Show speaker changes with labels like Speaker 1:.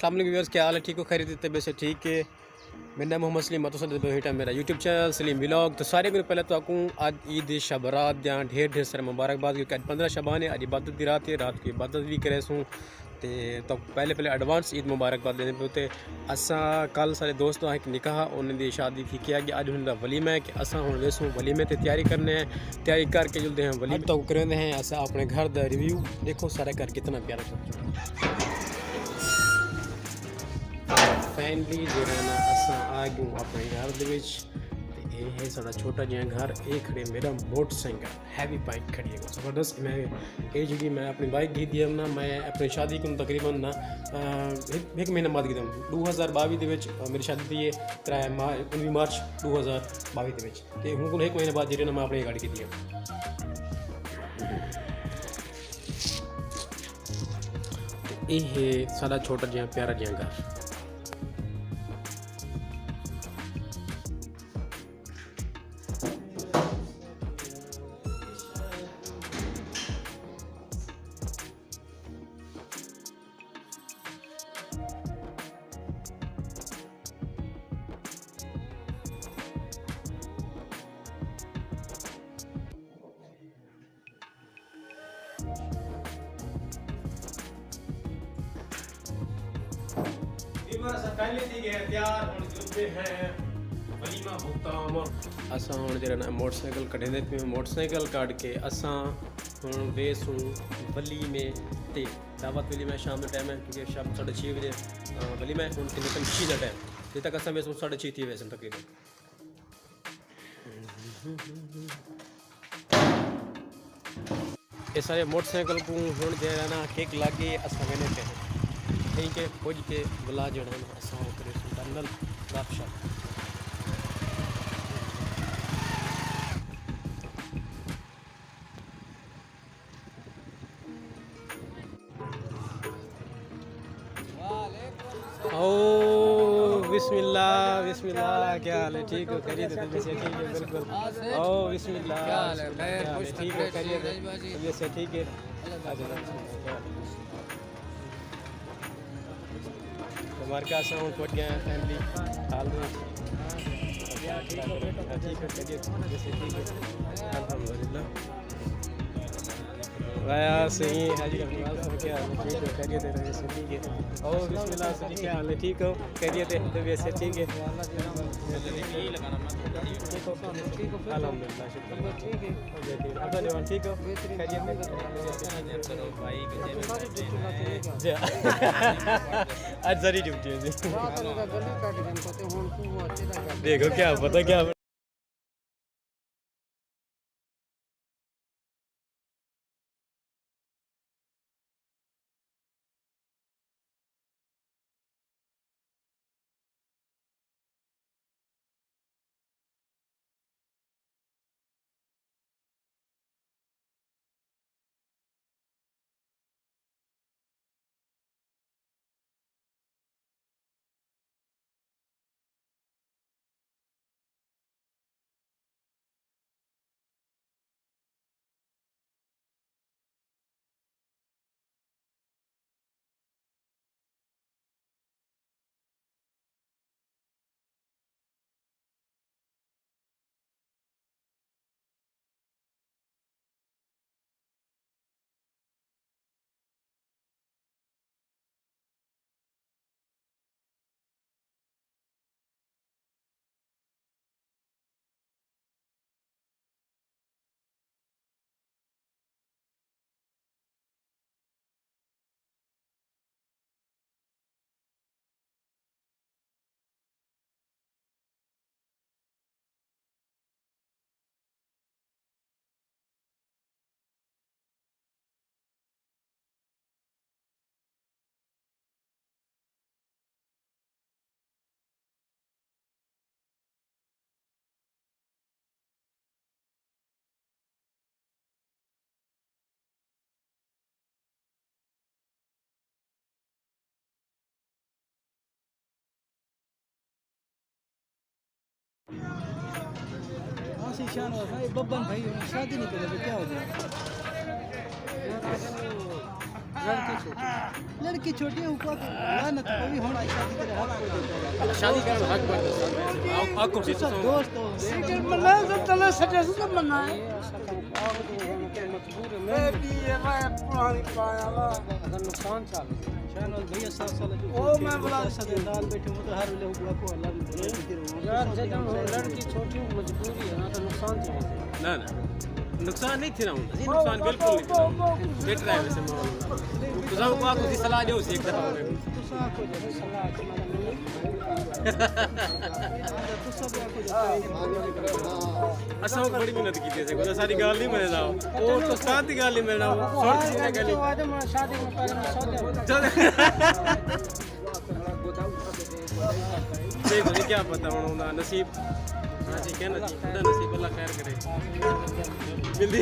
Speaker 1: अस्सलाम वालेकुम व्यूअर्स, क्या हाल है? ठीक हो? खैरियत से? वैसे ठीक है। मेरा नाम मोहम्मद सलीम हिटा, मेरा यूट्यूब चैनल सलीम व्लॉग। तो सारे को पहले तो आपको आज ईद शबरात या ढेर ढेर सारे मुबारकबाद, क्योंकि आज 15 शबान है, आज इबादत की रात है, रात की इबादत भी करे सूँ तो पहले एडवांस ईद मुबारकबाद देने पे होते। असा कल सारे दोस्त एक निकाह उन्होंने शादी थी किया कि अज उनका वलीमा है कि असा हूँ वेसूँ वलीमे ते तैयारी करने हैं, तैयारी करके जुलते हैं वलीमे तो करेंगे हैं। असा अपने घर का रिव्यू देखो, सारा घर कितना प्यारा फैमिली जो है ना। असा आ गए अपने घर के है साड़ा छोटा जिहा घर। ये खड़े मेरा मोटरसाइकिल हैवी बाइक खड़ी है ज़बरदस्त। मैं ये जी मैं अपनी बाइक दी दी ना, मैं अपनी शादी को तकरीबन ना एक महीना बाद गिदम 2022 मेरी शादी थी 19 मार्च 2022 के हूँ को एक महीने बाद जी ना मैं अपनी गाड़ी की दी। ये साड़ा छोटा जिहा प्यारा जिहा घर। असा हूँ जरा मोटरसाइकिल कढ़े पे मोटरसाइकिल काट के असा हूँ वेसूँ वली में ते दावत वली में शाम का टाइम है, क्योंकि शाम 6:30 बजे वली में हूँ निकल 6 का टाइम जब तक असा वेसूँ 6:30 थी वैसे तकरीबन। ये सारे मोटरसाइकिल को हूँ जरा ना केक लागे असा वेने पे ठीक है कुछ के बुला जड़ा असा करे टनल गपशप। ओ बिस्मिल्लाह बिस्मिल्लाह, क्या हाल है? ठीक हो? खैरियत है? वैसे ठीक है बिल्कुल। ओ बिस्मिल्लाह, क्या हाल है? ठीक है खैरियत है? वैसे ठीक है। हमारे का साउंड पड़ गया फैमिली हाल में ठीक है खैरियत वैसे ठीक है अल्हम्दुलिल्लाह। वाया सही है हाजी अब्बास साहब, क्या हाल है? ठीक है खैरियत है? वैसे ठीक है। ओ बिस्मिल्लाह सही, क्या हाल है? ठीक हो? खैरियत है? वैसे ठीक है अल्हम्दुलिल्लाह शुक्र ठीक है। अब जवान ठीक हो? खैरियत है? आज सारी ड्यूटी है जी। देखो क्या पता क्या
Speaker 2: शान हो बब्बन भाई शादी नहीं करे तो क्या हो जाए? लड़की छोटी ऊपर लानत कोई होना शादी करे हक को देता है
Speaker 1: शादी करने हक पर आपको से
Speaker 2: दोस्त हो
Speaker 3: लेकिन मना तो तले सटे से मना है मैं भी ये मैं पुरानी पाया ला
Speaker 2: नुकसान चाल शायद भैया 7 साल
Speaker 3: ओ मैं बोला
Speaker 2: सदे दाल बैठे हो तो हर वेले हुआ को अल्लाह
Speaker 3: यार जब लड़की छोटी मजबूरी है ना तो नुकसान चाहिए
Speaker 1: ना ना नुकसान नहीं थी ना नुकसान बिल्कुल नहीं थी बेटर है वैसे माहौल तो जाओ को आपको सलाह दो एक दफा
Speaker 2: तुसा को जो सलाह के तो सब को
Speaker 1: असा बड़ी मेहनत की थी को सारी गाल नहीं मने जाओ वो तो उस्ताद की गाल नहीं मिलना शॉर्ट सी गाल
Speaker 3: आज मैं शादी में पहले मैं सौदे
Speaker 1: देखो जी क्या पता होना नसीब हाँ जी क्या नसीब खुदा नसीब अल्लाह खैर करे जल्दी